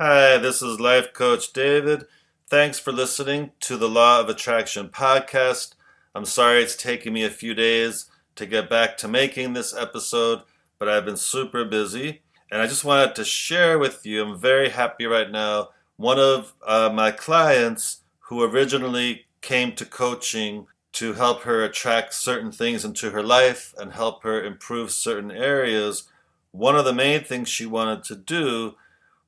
Hi, this is Life Coach David. Thanks for listening to the Law of Attraction podcast. I'm sorry it's taken me a few days to get back to making this episode, but I've been super busy. And I just wanted to share with you, I'm very happy right now. One of my clients who originally came to coaching to help her attract certain things into her life and help her improve certain areas, one of the main things she wanted to do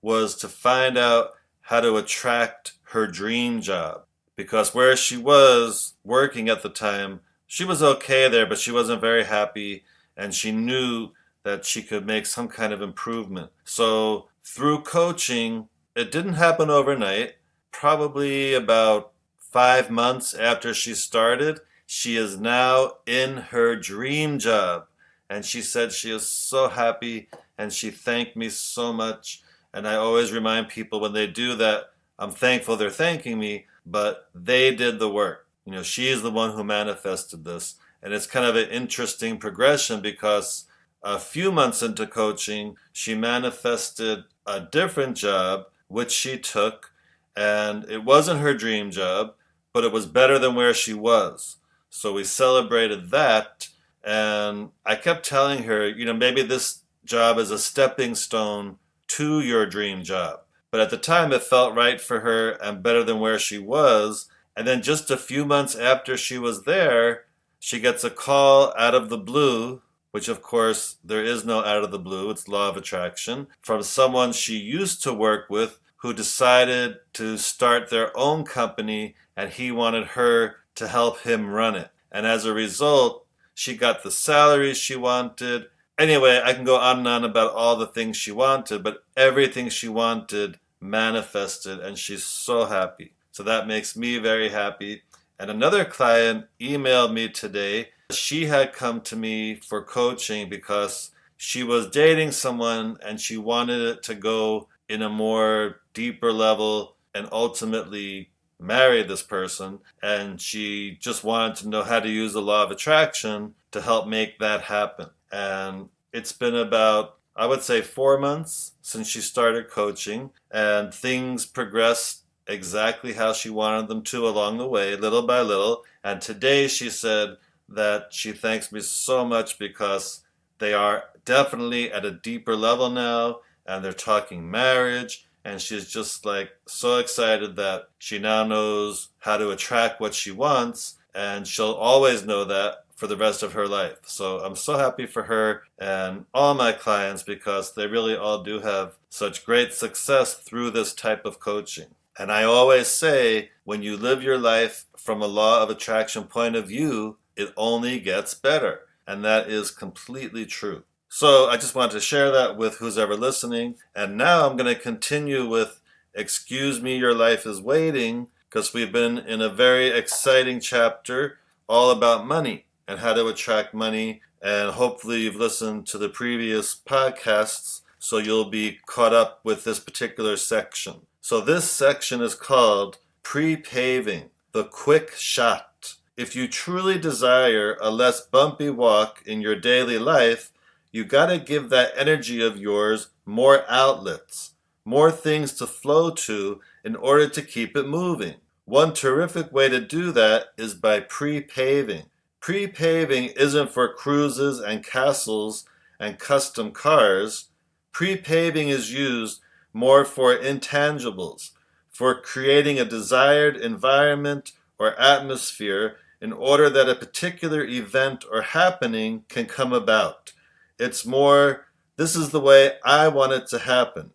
was to find out how to attract her dream job. Because where she was working at the time, she was okay there, but she wasn't very happy, and she knew that she could make some kind of improvement. So through coaching, it didn't happen overnight. Probably about 5 months after she started, she is now in her dream job. And she said she is so happy and she thanked me so much. And I always remind people when they do that, I'm thankful they're thanking me, but they did the work. She is the one who manifested this. And it's kind of an interesting progression because a few months into coaching, she manifested a different job, which she took. And it wasn't her dream job, but it was better than where she was. So we celebrated that. And I kept telling her, maybe this job is a stepping stone to your dream job. But at the time, it felt right for her and better than where she was. And then just a few months after she was there, she gets a call out of the blue, which of course there is no out of the blue, it's law of attraction, from someone she used to work with who decided to start their own company and he wanted her to help him run it. And as a result, she got the salary she wanted. Anyway, I can go on and on about all the things she wanted, but everything she wanted manifested, and she's so happy. So that makes me very happy. And another client emailed me today. She had come to me for coaching because she was dating someone and she wanted it to go in a more deeper level and ultimately marry this person. And she just wanted to know how to use the law of attraction to help make that happen. And it's been about, I would say, 4 months since she started coaching, and things progressed exactly how she wanted them to along the way, little by little. And today she said that she thanks me so much because they are definitely at a deeper level now, and they're talking marriage. And she's just like so excited that she now knows how to attract what she wants, and she'll always know that for the rest of her life. So I'm so happy for her and all my clients because they really all do have such great success through this type of coaching. And I always say, when you live your life from a law of attraction point of view, it only gets better. And that is completely true. So I just wanted to share that with who's ever listening. And now I'm going to continue with Excuse Me, Your Life is Waiting, because we've been in a very exciting chapter all about money and how to attract money. And hopefully you've listened to the previous podcasts, so you'll be caught up with this particular section. So this section is called Pre-Paving, the Quick Shot. If you truly desire a less bumpy walk in your daily life, you gotta give that energy of yours more outlets, more things to flow to in order to keep it moving. One terrific way to do that is by pre-paving. Pre-paving isn't for cruises and castles and custom cars. Pre-paving is used more for intangibles, for creating a desired environment or atmosphere in order that a particular event or happening can come about. It's more, this is the way I want it to happen.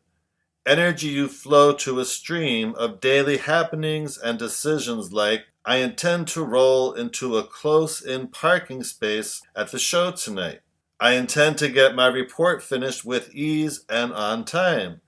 Energy you flow to a stream of daily happenings and decisions like, I intend to roll into a close-in parking space at the show tonight. I intend to get my report finished with ease and on time.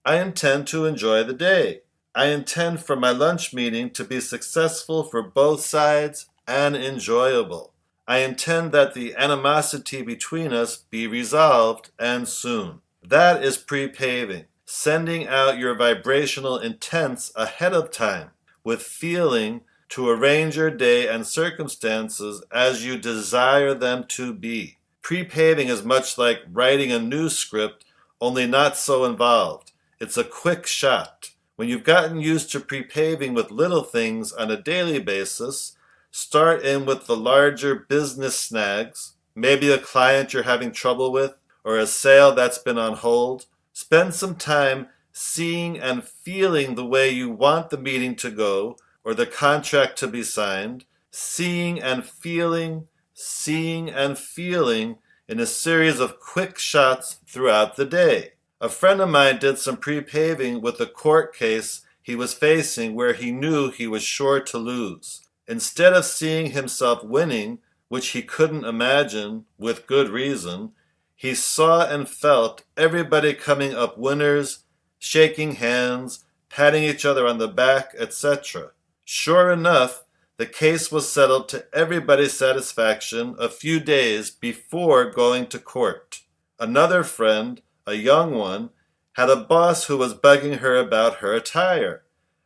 I intend to enjoy the day. I intend for my lunch meeting to be successful for both sides and enjoyable. I intend that the animosity between us be resolved and soon. That is pre-paving, sending out your vibrational intents ahead of time with feeling to arrange your day and circumstances as you desire them to be. Pre-paving is much like writing a news script, only not so involved. It's a quick shot. When you've gotten used to pre-paving with little things on a daily basis, start in with the larger business snags, maybe a client you're having trouble with, or a sale that's been on hold. Spend some time seeing and feeling the way you want the meeting to go or the contract to be signed, seeing and feeling in a series of quick shots throughout the day. A friend of mine did some pre-paving with a court case he was facing where he knew he was sure to lose. Instead of seeing himself winning, which he couldn't imagine with good reason, he saw and felt everybody coming up winners, shaking hands, patting each other on the back, etc. Sure enough, the case was settled to everybody's satisfaction a few days before going to court. Another friend, a young one, had a boss who was bugging her about her attire.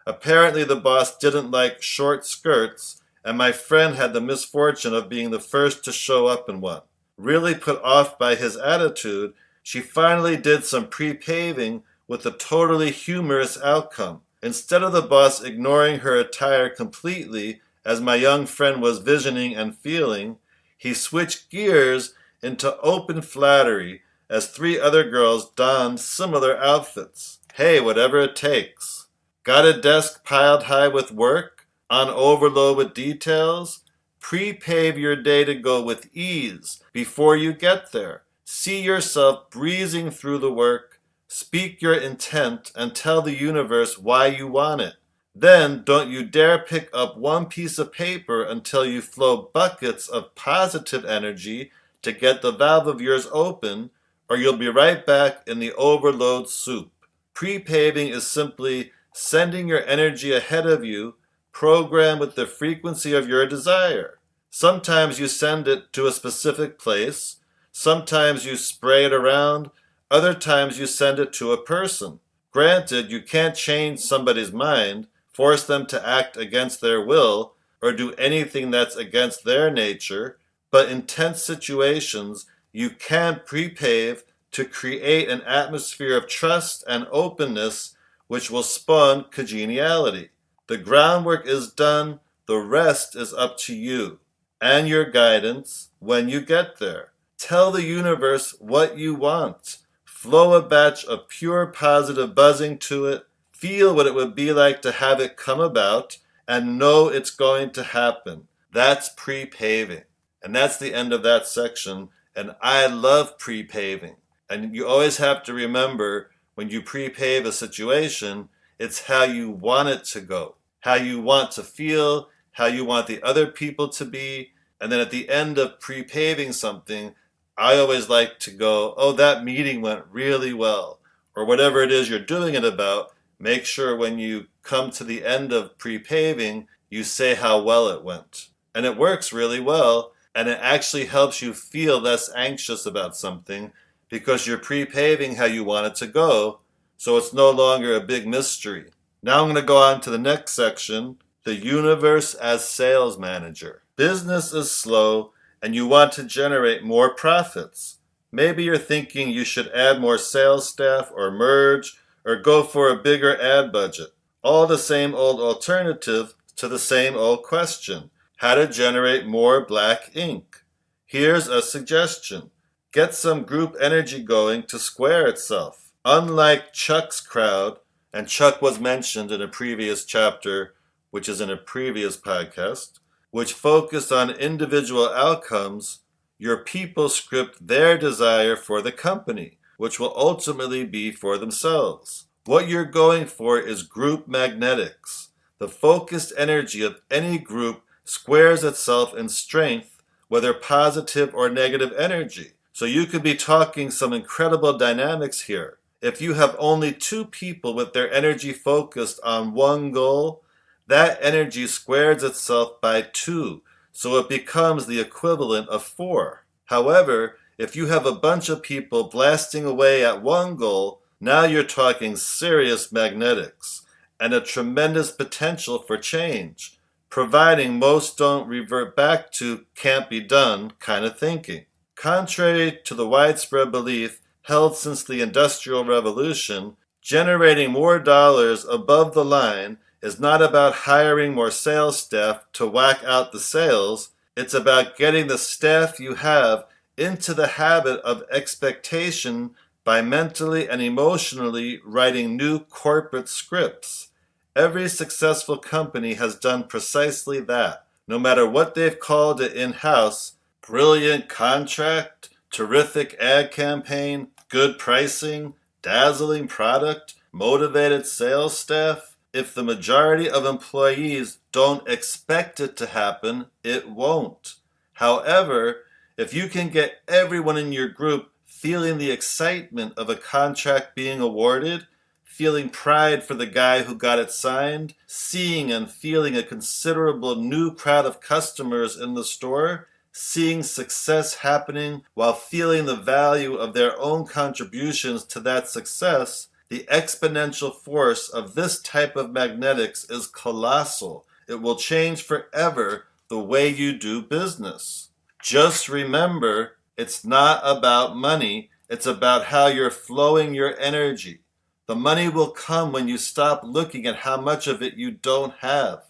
Apparently the boss didn't like short skirts, and my friend had the misfortune of being the first to show up in one. Really put off by his attitude, she finally did some pre-paving with a totally humorous outcome. Instead of the boss ignoring her attire completely, as my young friend was visioning and feeling, he switched gears into open flattery as 3 other girls donned similar outfits. Hey, whatever it takes. Got a desk piled high with work? On overload with details? Pre-pave your day to go with ease before you get there. See yourself breezing through the work, speak your intent, and tell the universe why you want it. Then don't you dare pick up one piece of paper until you flow buckets of positive energy to get the valve of yours open, or you'll be right back in the overload soup. Pre-paving is simply sending your energy ahead of you, programmed with the frequency of your desire. Sometimes you send it to a specific place, sometimes you spray it around, other times you send it to a person. Granted, you can't change somebody's mind, force them to act against their will, or do anything that's against their nature, but in tense situations, you can pre-pave to create an atmosphere of trust and openness which will spawn congeniality. The groundwork is done, the rest is up to you and your guidance when you get there. Tell the universe what you want. Flow a batch of pure positive buzzing to it. Feel what it would be like to have it come about and know it's going to happen. That's pre-paving. And that's the end of that section. And I love pre-paving. And you always have to remember when you pre-pave a situation, it's how you want it to go, how you want to feel, how you want the other people to be. And then at the end of pre-paving something, I always like to go, oh, that meeting went really well. Or whatever it is you're doing it about, make sure when you come to the end of pre-paving, you say how well it went. And it works really well, and it actually helps you feel less anxious about something because you're pre-paving how you want it to go, so it's no longer a big mystery. Now I'm going to go on to the next section, the universe as sales manager. Business is slow, and you want to generate more profits. Maybe you're thinking you should add more sales staff or merge or go for a bigger ad budget. All the same old alternative to the same old question. How to generate more black ink. Here's a suggestion. Get some group energy going to square itself. Unlike Chuck's crowd, and Chuck was mentioned in a previous chapter, which is in a previous podcast, which focused on individual outcomes, your people script their desire for the company, which will ultimately be for themselves. What you're going for is group magnetics. The focused energy of any group squares itself in strength, whether positive or negative energy. So you could be talking some incredible dynamics here. If you have only 2 people with their energy focused on one goal, that energy squares itself by 2, so it becomes the equivalent of 4. However, if you have a bunch of people blasting away at one goal, now you're talking serious magnetics and a tremendous potential for change, providing most don't revert back to can't be done kind of thinking. Contrary to the widespread belief held since the Industrial Revolution, Generating more dollars above the line is not about hiring more sales staff to whack out the sales. It's about getting the staff you have into the habit of expectation by mentally and emotionally writing new corporate scripts. Every successful company has done precisely that. No matter what they've called it in-house, brilliant contract, terrific ad campaign, good pricing, dazzling product, motivated sales staff, if the majority of employees don't expect it to happen, it won't. However, if you can get everyone in your group feeling the excitement of a contract being awarded, feeling pride for the guy who got it signed, seeing and feeling a considerable new crowd of customers in the store, seeing success happening while feeling the value of their own contributions to that success, the exponential force of this type of magnetics is colossal. It will change forever the way you do business. Just remember, it's not about money, it's about how you're flowing your energy. The money will come when you stop looking at how much of it you don't have.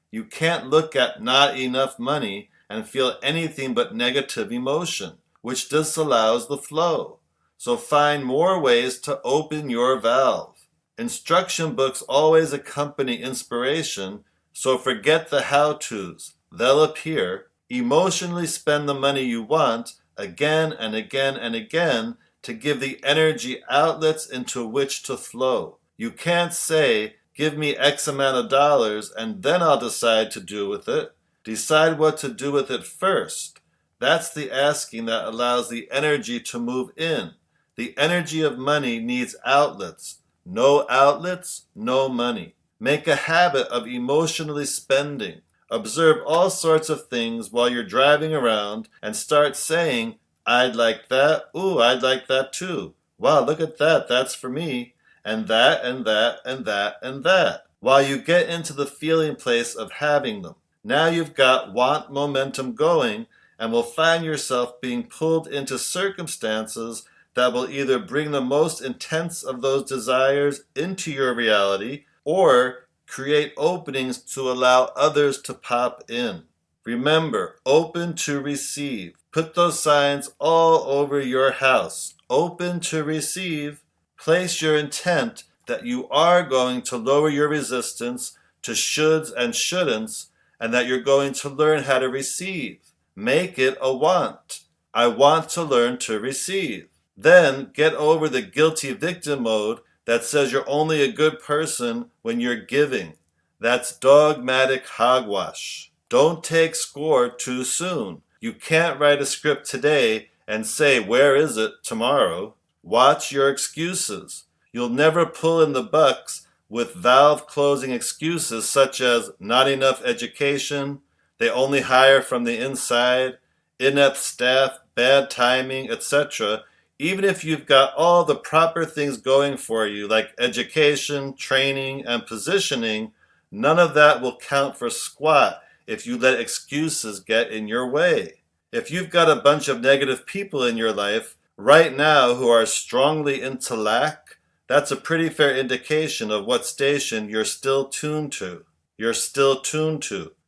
You can't look at not enough money and feel anything but negative emotion, which disallows the flow. So find more ways to open your valve. Instruction books always accompany inspiration, so forget the how-tos. They'll appear. Emotionally spend the money you want again and again and again to give the energy outlets into which to flow. You can't say, give me X amount of dollars and then I'll decide to do with it. Decide what to do with it first. That's the asking that allows the energy to move in. The energy of money needs outlets. No outlets, no money. Make a habit of emotionally spending. Observe all sorts of things while you're driving around and start saying, I'd like that. Ooh, I'd like that too. Wow, look at that. That's for me. And that, and that, and that, and that. While you get into the feeling place of having them. Now you've got want momentum going and will find yourself being pulled into circumstances that will either bring the most intense of those desires into your reality or create openings to allow others to pop in. Remember, open to receive. Put those signs all over your house. Open to receive. Place your intent that you are going to lower your resistance to shoulds and shouldn'ts and that you're going to learn how to receive. Make it a want. I want to learn to receive. Then get over the guilty victim mode that says you're only a good person when you're giving. That's dogmatic hogwash. Don't take score too soon. You can't write a script today and say, where is it tomorrow? Watch your excuses. You'll never pull in the bucks with valve-closing excuses such as not enough education, they only hire from the inside, inept staff, bad timing, etc. Even if you've got all the proper things going for you like education, training, and positioning, none of that will count for squat if you let excuses get in your way. If you've got a bunch of negative people in your life right now who are strongly into lack, that's a pretty fair indication of what station you're still tuned to.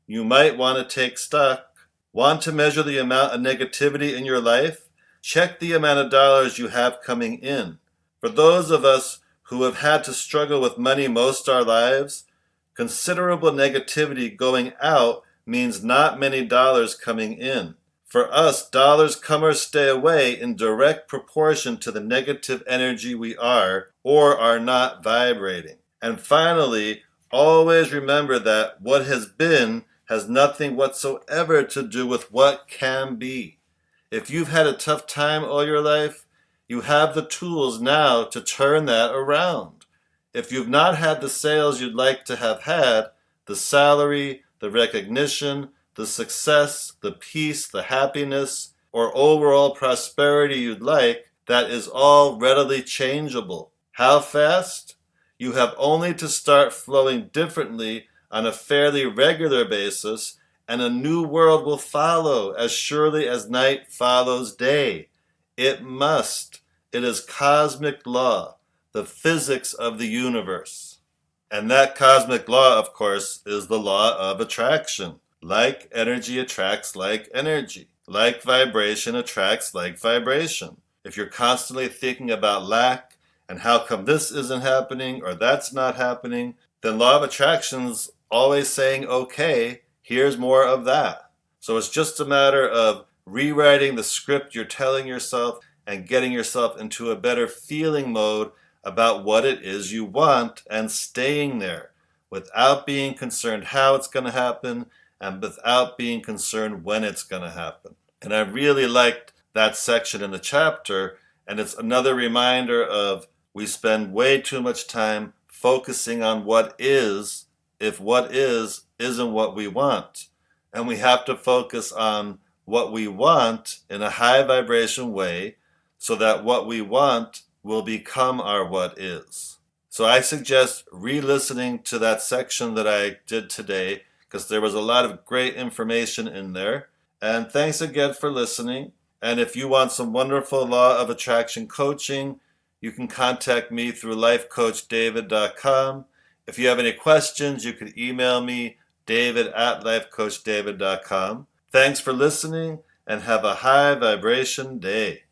You might want to take stock. Want to measure the amount of negativity in your life? Check the amount of dollars you have coming in. For those of us who have had to struggle with money most our lives, considerable negativity going out means not many dollars coming in. For us, dollars come or stay away in direct proportion to the negative energy we are or are not vibrating. And finally, always remember that what has been has nothing whatsoever to do with what can be. If you've had a tough time all your life, you have the tools now to turn that around. If you've not had the sales you'd like to have had, the salary, the recognition, the success, the peace, the happiness, or overall prosperity you'd like, that is all readily changeable. How fast? You have only to start flowing differently on a fairly regular basis, and a new world will follow as surely as night follows day. It must. It is cosmic law. the physics of the universe. And that cosmic law, of course, is the law of attraction. Like energy attracts like energy. Like vibration attracts like vibration. If you're constantly thinking about lack and how come this isn't happening or that's not happening, then law of attraction's always saying, okay, here's more of that. So it's just a matter of rewriting the script you're telling yourself and getting yourself into a better feeling mode about what it is you want and staying there without being concerned how it's going to happen and without being concerned when it's going to happen. And I really liked that section in the chapter, and it's another reminder of we spend way too much time focusing on what is if what is isn't what we want. And we have to focus on what we want in a high vibration way so that what we want will become our what is. So I suggest re-listening to that section that I did today because there was a lot of great information in there. And thanks again for listening. And if you want some wonderful law of attraction coaching, you can contact me through lifecoachdavid.com. If you have any questions, you can email me, david@lifecoachdavid.com. Thanks for listening and have a high vibration day.